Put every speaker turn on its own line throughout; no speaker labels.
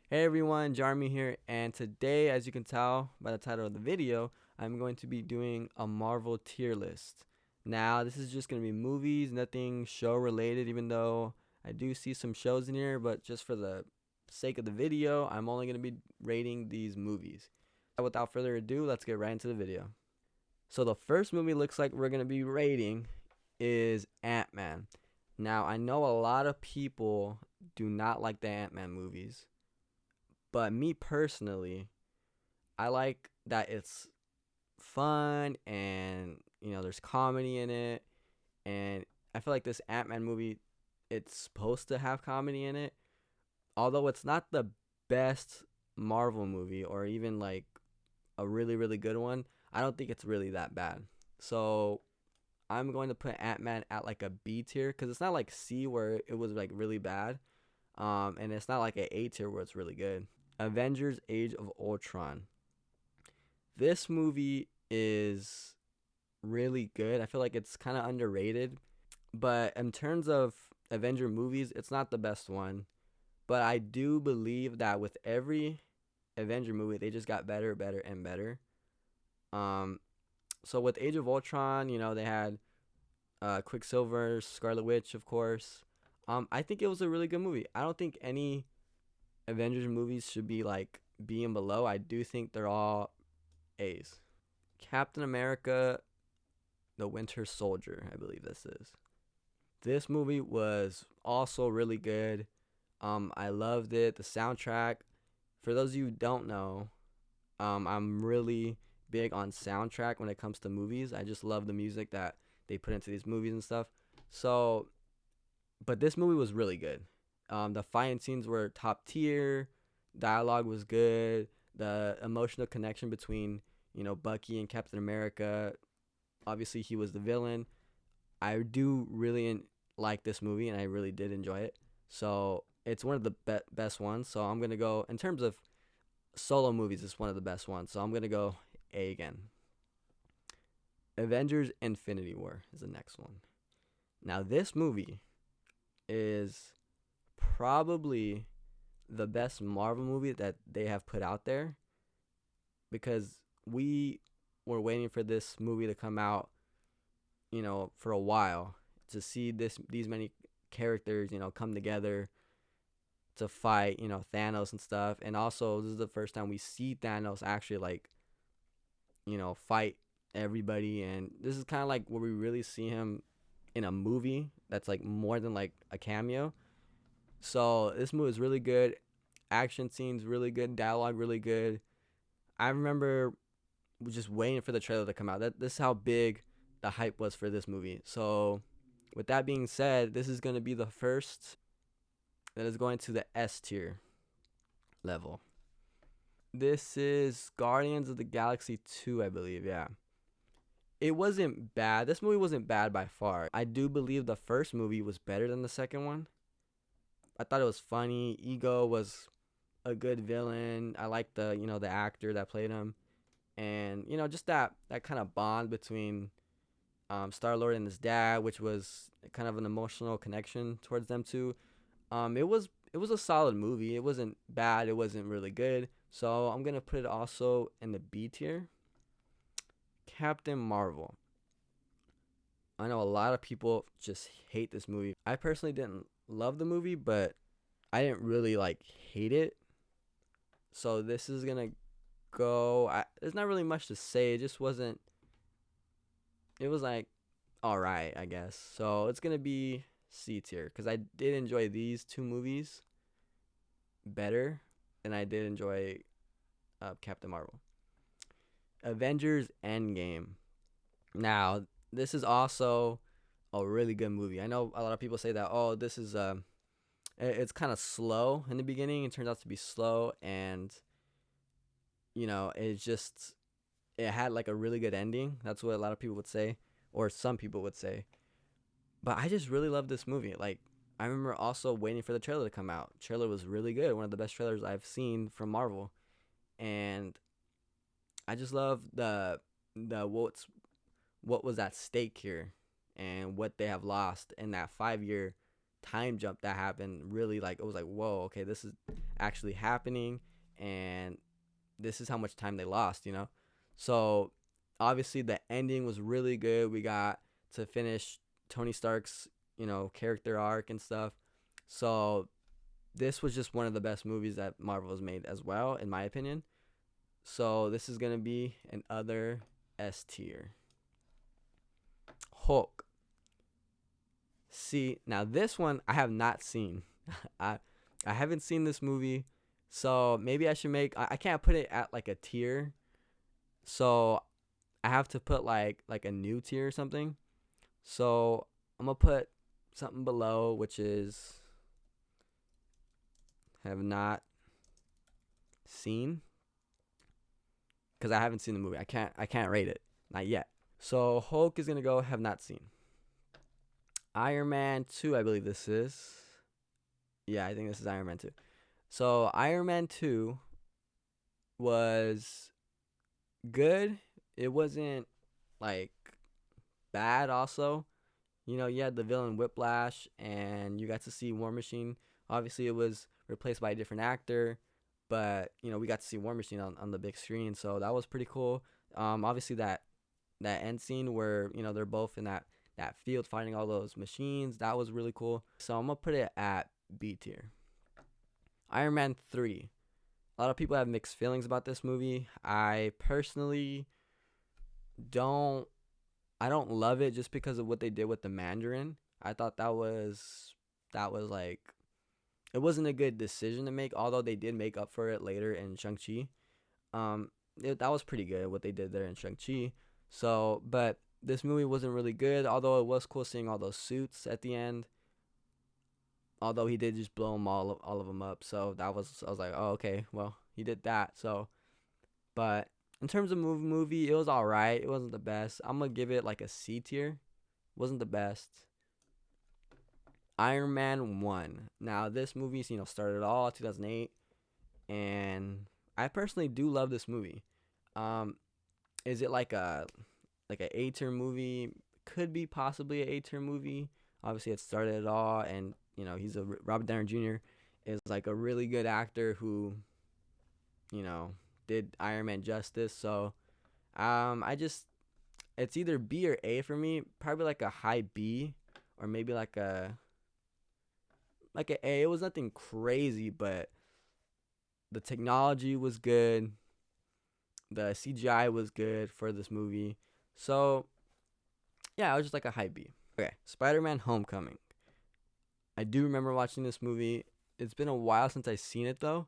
Hey everyone, Jarmy here, and today, as you can tell by the title of the video, I'm going to be doing a Marvel tier list. Now, this is just going to be movies, nothing show related, even though I do see some shows in here, but just for the sake of the video, I'm only going to be rating these movies. Without further ado, let's get right into the video. So, the first movie looks like we're going to be rating is Ant-Man. Now, I know a lot of people do not like the Ant-Man movies. But me personally, I like that it's fun and there's comedy in it, and I feel like this Ant-Man movie, it's supposed to have comedy in it. Although it's not the best Marvel movie or even like a really really good one, I don't think it's really that bad. So I'm going to put Ant-Man at like a B tier because it's not like C where it was like really bad, and it's not like an A tier where it's really good. Avengers Age of Ultron. This movie is really good. I feel like it's kind of underrated, but in terms of Avenger movies, it's not the best one. But I do believe that with every Avenger movie, they just got better, better, and better. Um, so with Age of Ultron, they had Quicksilver, Scarlet Witch, of course. I think it was a really good movie. I don't think any Avengers movies should be like B and below. I do think they're all A's. Captain America, the Winter Soldier, I believe this is. This movie was also really good. I loved it. The soundtrack. For those of you who don't know, I'm really big on soundtrack when it comes to movies. I just love the music that they put into these movies and stuff. So, but this movie was really good. The fighting scenes were top tier. Dialogue was good. The emotional connection between Bucky and Captain America. Obviously, he was the villain. I do really like this movie, and I really did enjoy it. So it's one of the best ones. So I'm gonna go in terms of solo movies. It's one of the best ones. So I'm gonna go A again. Avengers: Infinity War is the next one. Now this movie is probably the best Marvel movie that they have put out there because we were waiting for this movie to come out, for a while to see these many characters, come together to fight, Thanos and stuff. And also, this is the first time we see Thanos actually like, fight everybody. And this is kind of like where we really see him in a movie that's like more than like a cameo. So this movie is really good. Action scenes really good. Dialogue really good. I remember just waiting for the trailer to come out. This is how big the hype was for this movie. So, with that being said, this is going to be the first that is going to the S tier level. This is Guardians of the Galaxy 2, I believe. Yeah. It wasn't bad. This movie wasn't bad by far. I do believe the first movie was better than the second one. I thought it was funny. Ego was a good villain. I liked the actor that played him. And just that kind of bond between Star Lord and his dad, which was kind of an emotional connection towards them too. It was a solid movie. It wasn't bad. It wasn't really good. So I'm gonna put it also in the B tier. Captain Marvel. I know a lot of people just hate this movie. I personally didn't love the movie, but I didn't really like hate it. So this is gonna go. There's not really much to say. It just wasn't. It was like all right, I guess. So it's gonna be C tier because I did enjoy these two movies better than I did enjoy Captain Marvel. Avengers Endgame. Now this is also a really good movie. I know a lot of people say that this is it's kind of slow in the beginning. It turns out to be slow, and it had like a really good ending. That's what a lot of people would say, or some people would say. But I just really love this movie. Like, I remember also waiting for the trailer to come out. Trailer was really good. One of the best trailers I've seen from Marvel. And I just love the what was at stake here and what they have lost in that 5 year time jump that happened really, like, it was like, whoa, okay, this is actually happening, and this is how much time they lost, you know? So obviously the ending was really good. We got to finish Tony Stark's, character arc and stuff. So this was just one of the best movies that Marvel has made as well, in my opinion. So this is gonna be an other S tier. Hulk. See, now this one I have not seen. I I haven't seen this movie, so maybe I should make. I can't put it at like a tier, so I have to put like a new tier or something. So I'm gonna put something below, which is have not seen, because I haven't seen the movie. I can't rate it, not yet. So Hulk is gonna go have not seen. Iron Man 2, I believe this is. Yeah, I think this is Iron Man 2. So Iron Man 2 was good. It wasn't like bad also. You had the villain Whiplash, and you got to see War Machine. Obviously, it was replaced by a different actor, but we got to see War Machine on the big screen, so that was pretty cool. Obviously that end scene where they're both in that field fighting all those machines, that was really cool. So I'm gonna put it at B tier. Iron Man 3. A lot of people have mixed feelings about this movie. I personally don't I don't love it just because of what they did with the Mandarin. I thought that was like, it wasn't a good decision to make, although they did make up for it later in Shang-Chi. That was pretty good what they did there in Shang-Chi. So, but this movie wasn't really good, although it was cool seeing all those suits at the end. Although he did just blow them all of them up. So I was like, "Oh, okay. Well, he did that." So, but in terms of movie, it was all right. It wasn't the best. I'm gonna give it like a C tier. Wasn't the best. Iron Man 1. Now, this movie, started it all 2008, and I personally do love this movie. Um is it like a A tier movie? Could be possibly a A tier movie. Obviously, it started it all, and he's Robert Downey Jr. is like a really good actor who you know did Iron Man justice. So I just it's either B or A for me. Probably like a high B, or maybe like a A. It was nothing crazy, but the technology was good. The CGI was good for this movie. So yeah, it was just like a high B. Okay, Spider-Man: Homecoming. I do remember watching this movie. It's been a while since I've seen it though,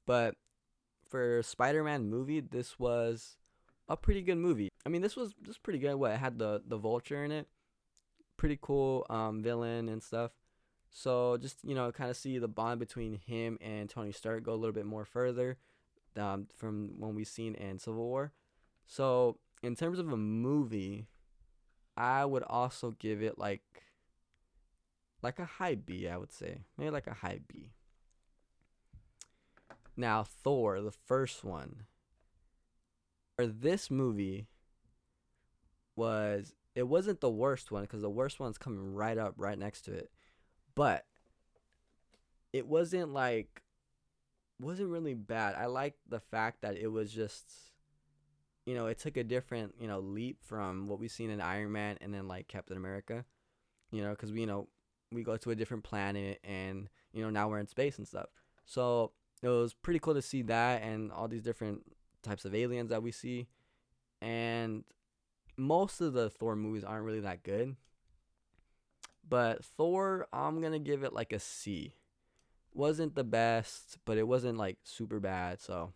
but for a Spider-Man movie, this was a pretty good movie. I mean, this was just pretty good. What, it had the Vulture in it, pretty cool villain and stuff. So just kind of see the bond between him and Tony Stark go a little bit more further from when we've seen in Civil War. So in terms of a movie, I would also give it like a high B, I would say. Maybe like a high B. Now, Thor, the first one. For this movie it wasn't the worst one, because the worst one's coming right up right next to it. But it wasn't really bad. I liked the fact that it was just it took a different, leap from what we've seen in Iron Man and then like Captain America. Because we go to a different planet, and now we're in space and stuff. So it was pretty cool to see that and all these different types of aliens that we see. And most of the Thor movies aren't really that good, but Thor, I'm gonna give it like a C. Wasn't the best, but it wasn't like super bad. So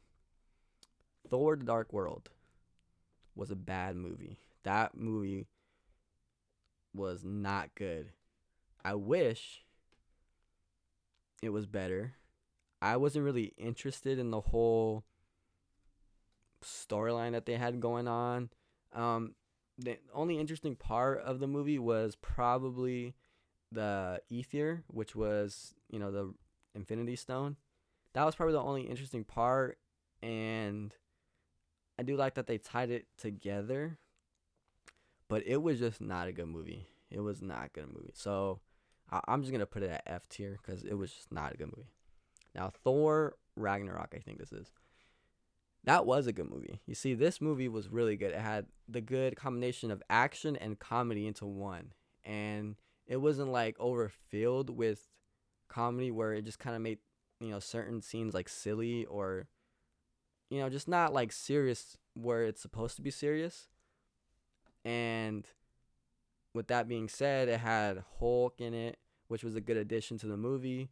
Thor: The Dark World was a bad movie. That movie was not good. I wish it was better. I wasn't really interested in the whole storyline that they had going on. The only interesting part of the movie was probably the Ether, which was, the Infinity Stone. That was probably the only interesting part, and I do like that they tied it together, but it was just not a good movie. It was not a good movie. So I'm just gonna put it at F tier because it was just not a good movie. Now Thor Ragnarok, I think this is. That was a good movie. You see, this movie was really good. It had the good combination of action and comedy into one, and it wasn't like overfilled with comedy where it just kind of made certain scenes like silly or just not like serious where it's supposed to be serious. And with that being said, it had Hulk in it, which was a good addition to the movie.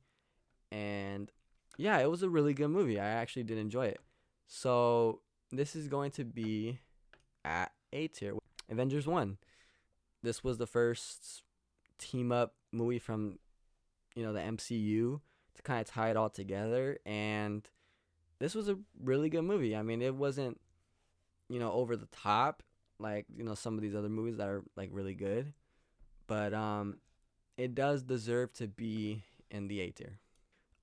And yeah, it was a really good movie. I actually did enjoy it. So this is going to be at A tier. Avengers 1. This was the first team up movie from the MCU to kind of tie it all together, and this was a really good movie. I mean, it wasn't over the top like some of these other movies that are like really good, but it does deserve to be in the A tier.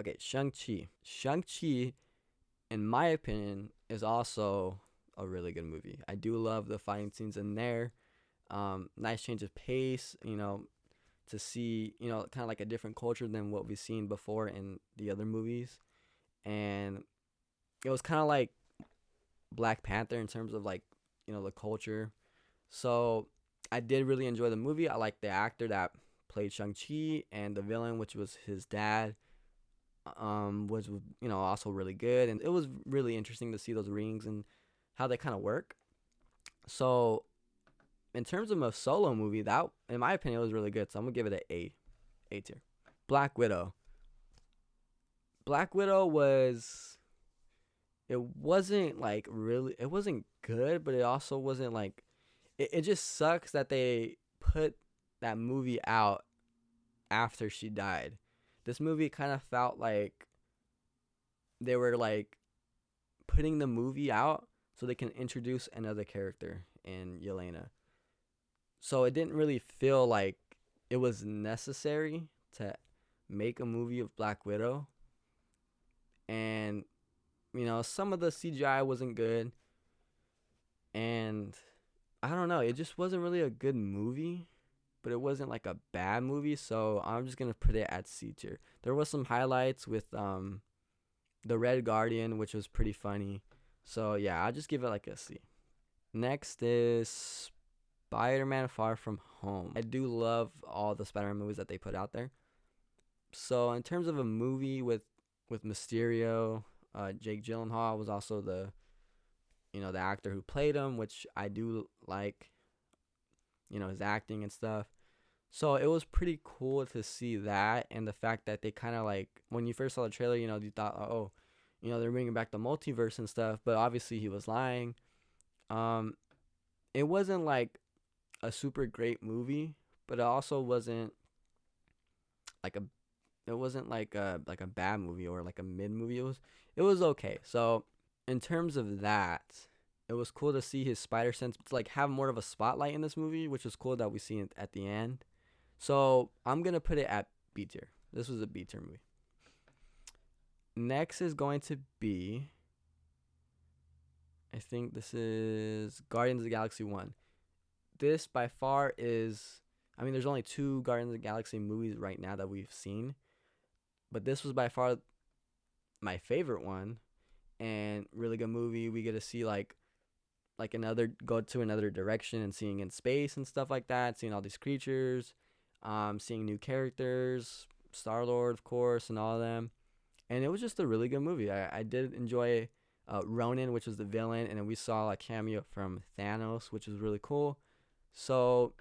Okay, Shang-Chi. Shang-Chi, in my opinion, is also a really good movie. I do love the fighting scenes in there. Nice change of pace, to see, kind of like a different culture than what we've seen before in the other movies. And it was kind of like Black Panther in terms of like, the culture. So I did really enjoy the movie. I like the actor that played Shang-Chi, and the villain, which was his dad, was also really good. And it was really interesting to see those rings and how they kind of work. So in terms of a solo movie, that in my opinion was really good. So I'm gonna give it an A tier. Black Widow. Black Widow was, it wasn't like really, it wasn't good, but it also wasn't like, it just sucks that they put that movie out after she died. This movie kind of felt like they were like putting the movie out so they can introduce another character in Yelena. So it didn't really feel like it was necessary to make a movie of Black Widow. And some of the CGI wasn't good, and I don't know, it just wasn't really a good movie, but it wasn't like a bad movie, so I'm just gonna put it at C tier. There was some highlights with the Red Guardian, which was pretty funny. So yeah, I'll just give it like a C. Next is Spider-Man Far From Home. I do love all the Spider-Man movies that they put out there. So in terms of a movie with Mysterio, Jake Gyllenhaal was also the actor who played him, which I do like, his acting and stuff. So it was pretty cool to see that, and the fact that they kind of like, when you first saw the trailer, you thought, oh, they're bringing back the multiverse and stuff, but obviously he was lying. It wasn't like a super great movie, but it also wasn't like a, it wasn't like a bad movie or like a mid movie. It was okay. So in terms of that, it was cool to see his spider sense to like have more of a spotlight in this movie, which was cool that we see it at the end. So I'm gonna put it at B tier. This was a B tier movie. Next is going to be, I think this is Guardians of the Galaxy 1. This by far is, I mean, there's only 2 Guardians of the Galaxy movies right now that we've seen, but this was by far my favorite one, and really good movie. We get to see like another, go to another direction and seeing in space and stuff like that, seeing all these creatures, seeing new characters, Star-Lord of course, and all of them. And it was just a really good movie. I did enjoy Ronan, which was the villain, and then we saw a cameo from Thanos, which was really cool. So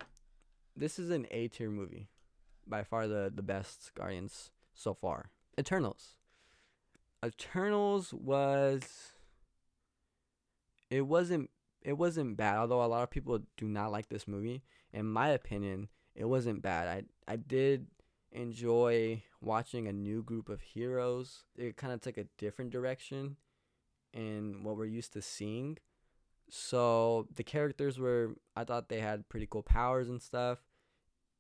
this is an A tier movie, by far the best Guardians so far. Eternals. Eternals was, it wasn't bad, although a lot of people do not like this movie. In my opinion, it wasn't bad. I did enjoy watching a new group of heroes. It kind of took a different direction in what we're used to seeing. So the characters were, I thought they had pretty cool powers and stuff.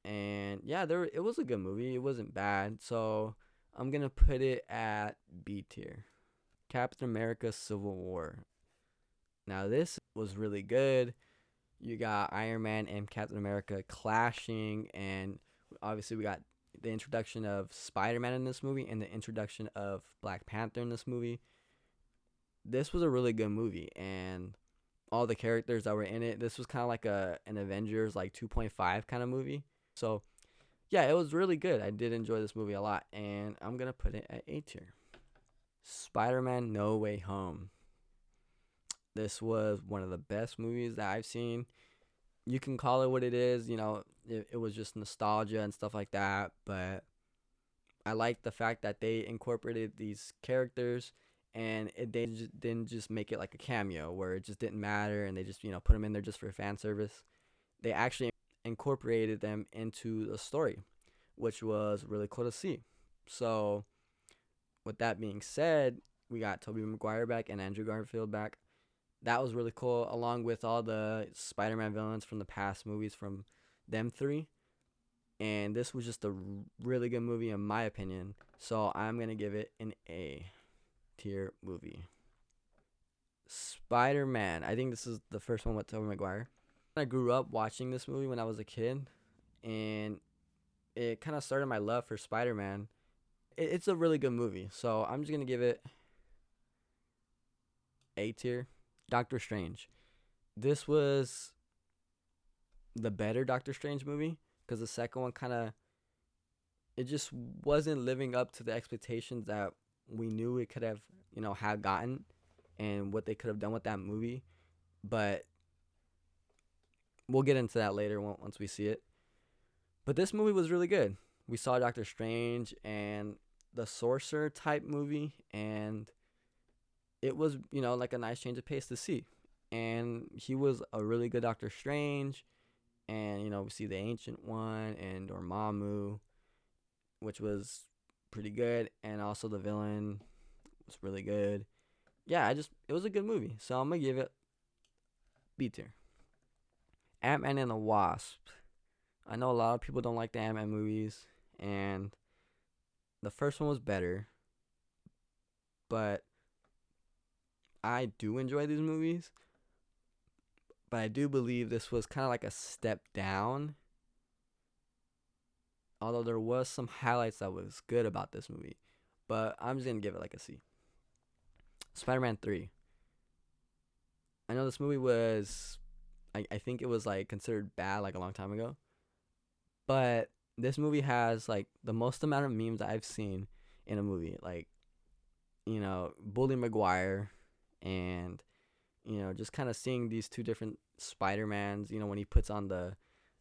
And yeah, it was a good movie. It wasn't bad. So I'm gonna put it at B tier. Captain America Civil War. Now this was really good. You got Iron Man and Captain America clashing, and obviously we got the introduction of Spider-Man in this movie and the introduction of Black Panther in this movie. This was a really good movie, and all the characters that were in it, this was kind of like an Avengers like 2.5 kind of movie. So yeah, it was really good. I did enjoy this movie a lot, and I'm gonna put it at A tier. Spider-Man No Way Home. This was one of the best movies that I've seen. You can call it what it is, it was just nostalgia and stuff like that, but I like the fact that they incorporated these characters, and they just didn't just make it like a cameo where it just didn't matter and they just, put them in there just for fan service. They actually incorporated them into the story, which was really cool to see. So, with that being said, we got Tobey Maguire back and Andrew Garfield back. That was really cool, along with all the Spider-Man villains from the past movies from them three. And this was just a really good movie in my opinion. So I'm going to give it an A tier movie. Spider-Man. I think this is the first one with Tobey Maguire. I grew up watching this movie when I was a kid, and it kind of started my love for Spider-Man. It's a really good movie, so I'm just going to give it A tier. Doctor Strange. This was the better Doctor Strange movie, because the second one it just wasn't living up to the expectations that we knew it could have, had gotten, and what they could have done with that movie. But we'll get into that later once we see it. But this movie was really good. We saw Doctor Strange and the Sorcerer type movie, and it was, like a nice change of pace to see. And he was a really good Doctor Strange. And, we see the Ancient One and Dormammu, which was pretty good. And also the villain was really good. Yeah, it was a good movie. So I'm going to give it B tier. Ant-Man and the Wasp. I know a lot of people don't like the Ant-Man movies. And the first one was better. But I do enjoy these movies. But I do believe this was kind of like a step down. Although there was some highlights that was good about this movie. But I'm just going to give it like a C. Spider-Man 3. I know this movie was, I think it was like considered bad like a long time ago. But this movie has like the most amount of memes I've seen in a movie. Like, Bully Maguire and, just kind of seeing these two different Spider-Mans, when he puts on the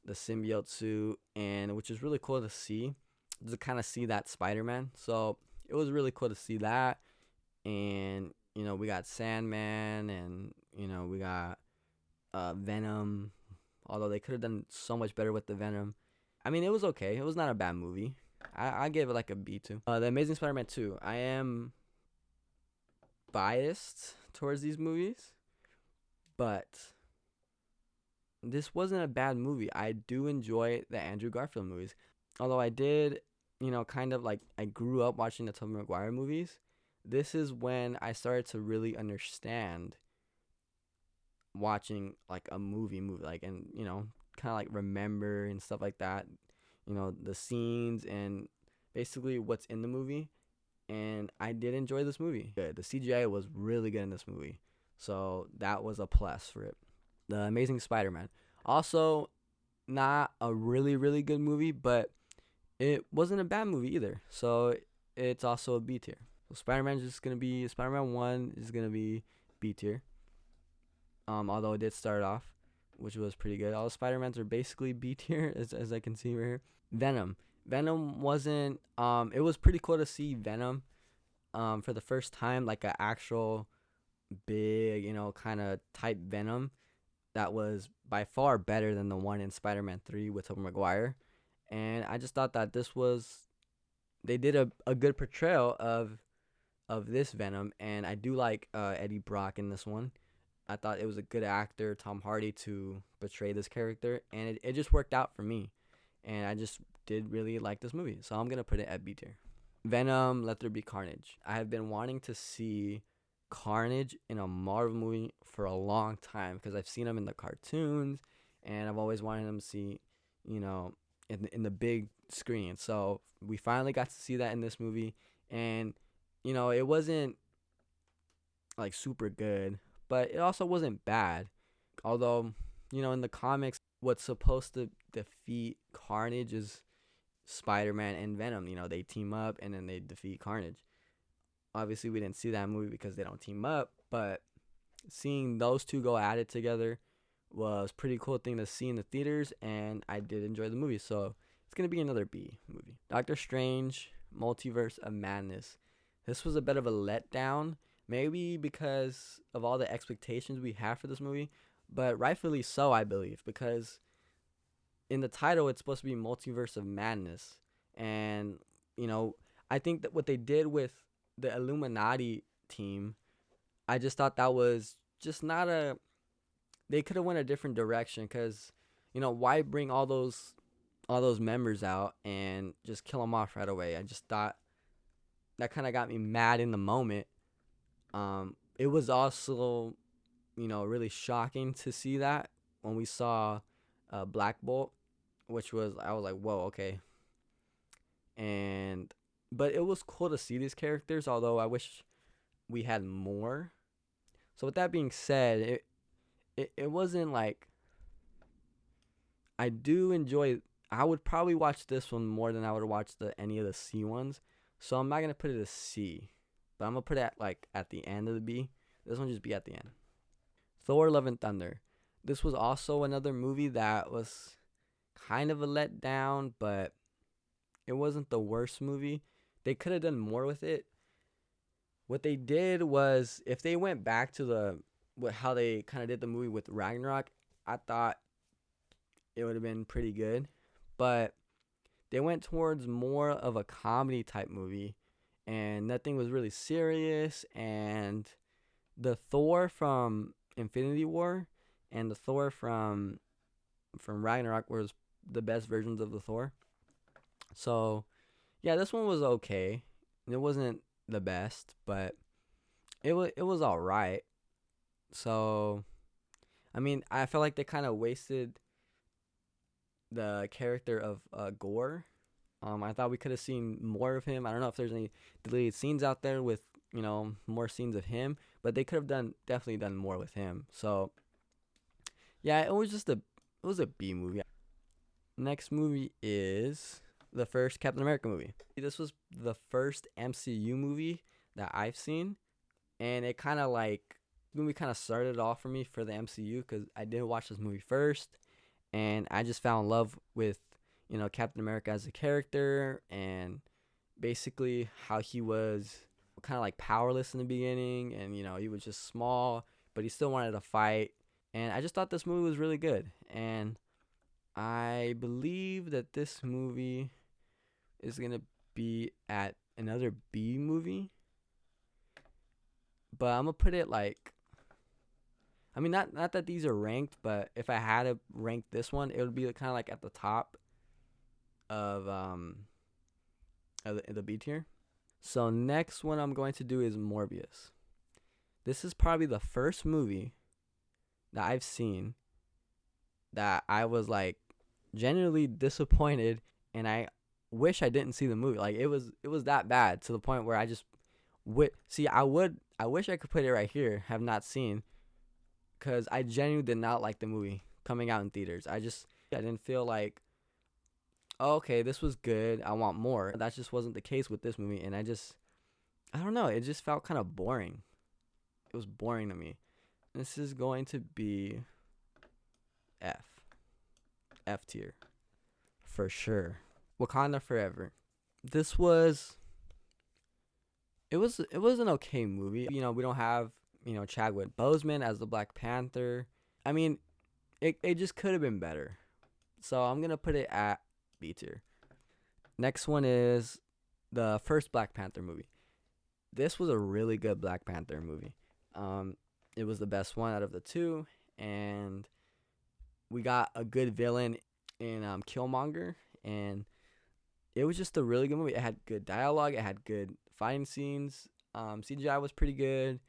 symbiote suit, and which is really cool to see, to kind of see that Spider-Man. So it was really cool to see that. And, we got Sandman, and, we got Venom, although they could have done so much better with the Venom. I mean, it was okay. It was not a bad movie. I gave it like a B too. The Amazing Spider-Man 2. I am biased towards these movies, but this wasn't a bad movie. I do enjoy the Andrew Garfield movies. Although I did, kind of like I grew up watching the Tobey Maguire movies. This is when I started to really understand watching like a movie like, and kind of like remember and stuff like that, the scenes and basically what's in the movie. And I did enjoy this movie. Good. The CGI was really good in this movie, so that was a plus for it. The Amazing Spider-Man, also not a really really good movie, but it wasn't a bad movie either, so it's also a B tier. So Spider-Man 1 is gonna be B tier. Although it did start off, which was pretty good. All the Spider-Mans are basically B tier, as I can see right here. Venom wasn't. It was pretty cool to see Venom, for the first time, like an actual big, kind of type Venom that was by far better than the one in Spider-Man 3 with Tobey Maguire. And I just thought that they did a good portrayal of this Venom, and I do like Eddie Brock in this one. I thought it was a good actor, Tom Hardy, to portray this character, and it just worked out for me. And I just did really like this movie, so I'm going to put it at B tier. Venom, Let There Be Carnage. I have been wanting to see Carnage in a Marvel movie for a long time because I've seen him in the cartoons, and I've always wanted him to see, in the big screen. So we finally got to see that in this movie, and it wasn't like super good, but it also wasn't bad. Although, in the comics, what's supposed to defeat Carnage is Spider-Man and Venom. They team up and then they defeat Carnage. Obviously, we didn't see that movie because they don't team up, but seeing those two go at it together was pretty cool thing to see in the theaters, and I did enjoy the movie. So it's gonna be another B movie. Doctor Strange, Multiverse of Madness. This was a bit of a letdown, maybe because of all the expectations we have for this movie, but rightfully so, I believe, because in the title it's supposed to be Multiverse of Madness, and I think that what they did with the Illuminati team, I just thought that was just not a. They could have went a different direction, because why bring all those members out and just kill them off right away? I just thought that kind of got me mad in the moment. It was also really shocking to see that when we saw Black Bolt, which was, I was like, whoa, okay. But it was cool to see these characters, although I wish we had more. So with that being said, it wasn't like, I do enjoy. I would probably watch this one more than I would watch any of the C ones. So I'm not gonna put it a C, but I'm gonna put it at the end of the B. This one just be at the end. Thor: Love and Thunder. This was also another movie that was kind of a letdown, but it wasn't the worst movie. They could have done more with it. What they did was, if they went back to how they kind of did the movie with Ragnarok, I thought it would have been pretty good. But they went towards more of a comedy type movie, and nothing was really serious. And the Thor from Infinity War and the Thor from Ragnarok was the best versions of the Thor. So yeah, this one was okay. It wasn't the best, but it was all right. So I mean, I felt like they kind of wasted the character of Gore. I thought we could have seen more of him. I don't know if there's any deleted scenes out there with more scenes of him, but they could have definitely done more with him. So yeah, it was a B movie. Next movie is the first Captain America movie. This was the first MCU movie that I've seen, and it kind of movie kind of started off for me for the MCU, because I didn't watch this movie first, and I just fell in love with Captain America as a character, and basically how he was kind of powerless in the beginning, and he was just small, but he still wanted to fight. And I just thought this movie was really good, and I believe that this movie is gonna be at another B movie, but I'm gonna put it I mean, not that these are ranked, but if I had to rank this one, it would be kind of at the top of the B tier. So next one I'm going to do is Morbius. This is probably the first movie that I've seen that I was genuinely disappointed, and I wish I didn't see the movie. It was that bad, to the point where I just I wish I could put it right here, have not seen, because I genuinely did not like the movie coming out in theaters. I didn't feel like, oh, okay, this was good, I want more. That just wasn't the case with this movie, and I don't know, it just felt kind of boring. It was boring to me. This is going to be F tier for sure. Wakanda Forever. This was it was an okay movie. We don't have Chadwick Boseman as the Black Panther. I mean, it just could have been better. So I'm gonna put it at B tier. Next one is the first Black Panther movie. This was a really good Black Panther movie. It was the best one out of the two, and we got a good villain in Killmonger, and it was just a really good movie. It had good dialogue, it had good fighting scenes. CGI was pretty good,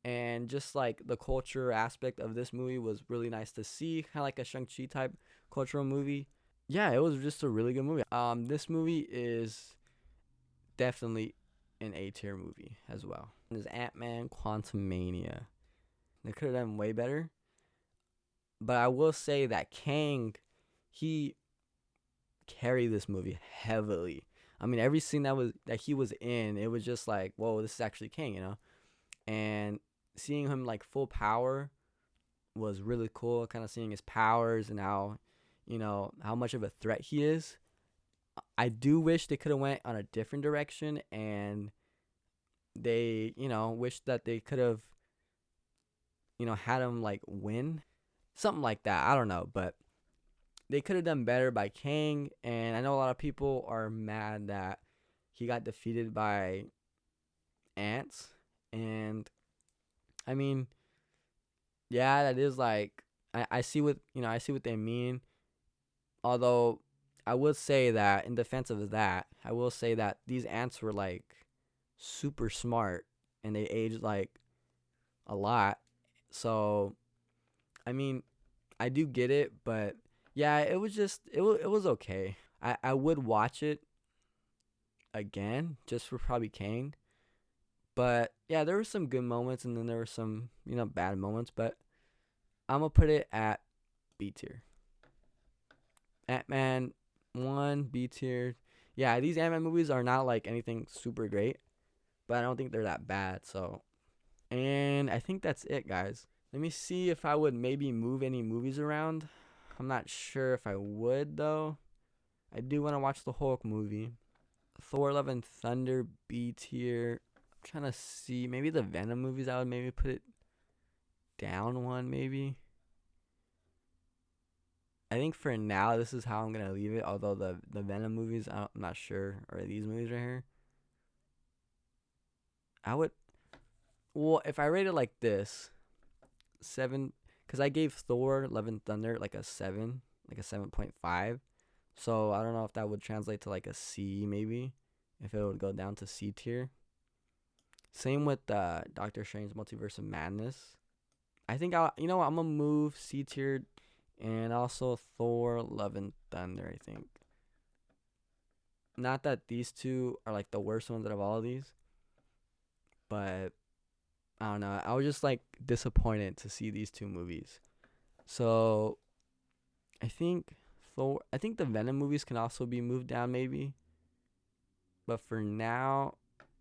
and just the culture aspect of this movie was really nice to see, kind of like a Shang-Chi type cultural movie. yeah, it was just a really good movie. This movie is definitely an A tier movie as well. There's Ant-Man Quantumania. They could have done way better, but I will say that Kang, he carried this movie heavily. I mean, every scene that he was in, it was just like, whoa, this is actually Kang, you know. And seeing him like full power was really cool. Kind of seeing his powers and how, how much of a threat he is. I do wish they could have went on a different direction, and they, wish that they could have, had him like win, something like that. I don't know, but they could have done better by Kang. And I know a lot of people are mad that he got defeated by ants. And I mean, yeah, that is like I see what I see what they mean. Although I would say that in defense of that, I will say that these ants were like super smart and they aged like a lot. So I mean, I do get it, but yeah, it was just it was okay. I would watch it again just for probably Kang. But yeah, there were some good moments and then there were some, bad moments, but I'm gonna put it at B tier. Ant-Man 1, B tier. Yeah, these Ant-Man movies are not like anything super great, but I don't think they're that bad. So, and I think that's it, guys. Let me see if I would maybe move any movies around. I'm not sure if I would though. I do want to watch the Hulk movie. Thor: Love and Thunder, B tier. I'm trying to see maybe the Venom movies. I would maybe put it down one maybe. I think for now this is how I'm gonna leave it. Although the Venom movies, I'm not sure, or these movies right here. I would, well, if I rate it like this, 7, because I gave Thor: Love and Thunder like a 7, like a 7.5. So I don't know if that would translate to like a C maybe, if it would go down to C tier. Same with Doctor Strange Multiverse of Madness. I think I'm gonna move C tier, and also Thor: Love and Thunder. I think, not that these two are like the worst ones out of all of these, but I don't know. I was just like disappointed to see these two movies. So I think I think the Venom movies can also be moved down maybe, but for now,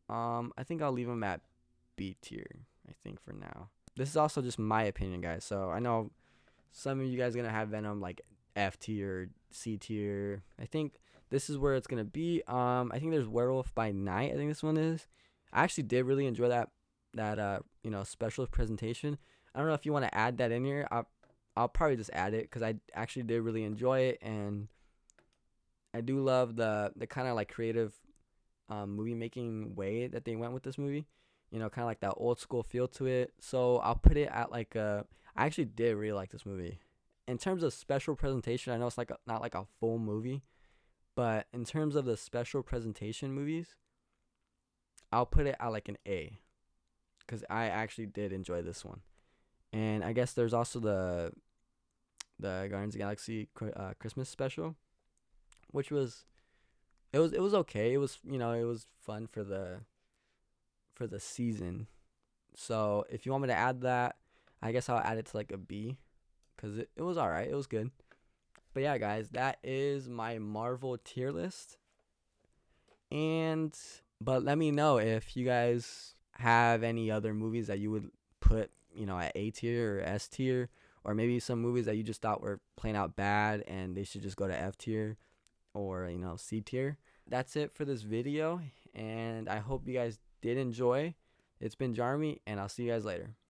I think I'll leave them at B tier. I think for now. This is also just my opinion, guys. So I know some of you guys are gonna have Venom like F tier, C tier. I think this is where it's gonna be. I think there's Werewolf by Night. I think this one is. I actually did really enjoy that special presentation. I don't know if you want to add that in here. I'll probably just add it because I actually did really enjoy it, and I do love the kind of like creative movie making way that they went with this movie. Kind of like that old school feel to it. So I'll put it at like a. I actually did really like this movie. In terms of special presentation, I know it's like not like a full movie, but in terms of the special presentation movies, I'll put it at like an A, because I actually did enjoy this one. And I guess there's also the Guardians of the Galaxy Christmas special, which was it was okay. It was it was fun for the season. So if you want me to add that, I guess I'll add it to like a B, because it was alright. It was good. But yeah, guys, that is my Marvel tier list. And but let me know if you guys have any other movies that you would put, at A tier or S tier, or maybe some movies that you just thought were playing out bad and they should just go to F tier or, C tier. That's it for this video, and I hope you guys did enjoy. It's been Jarmy, and I'll see you guys later.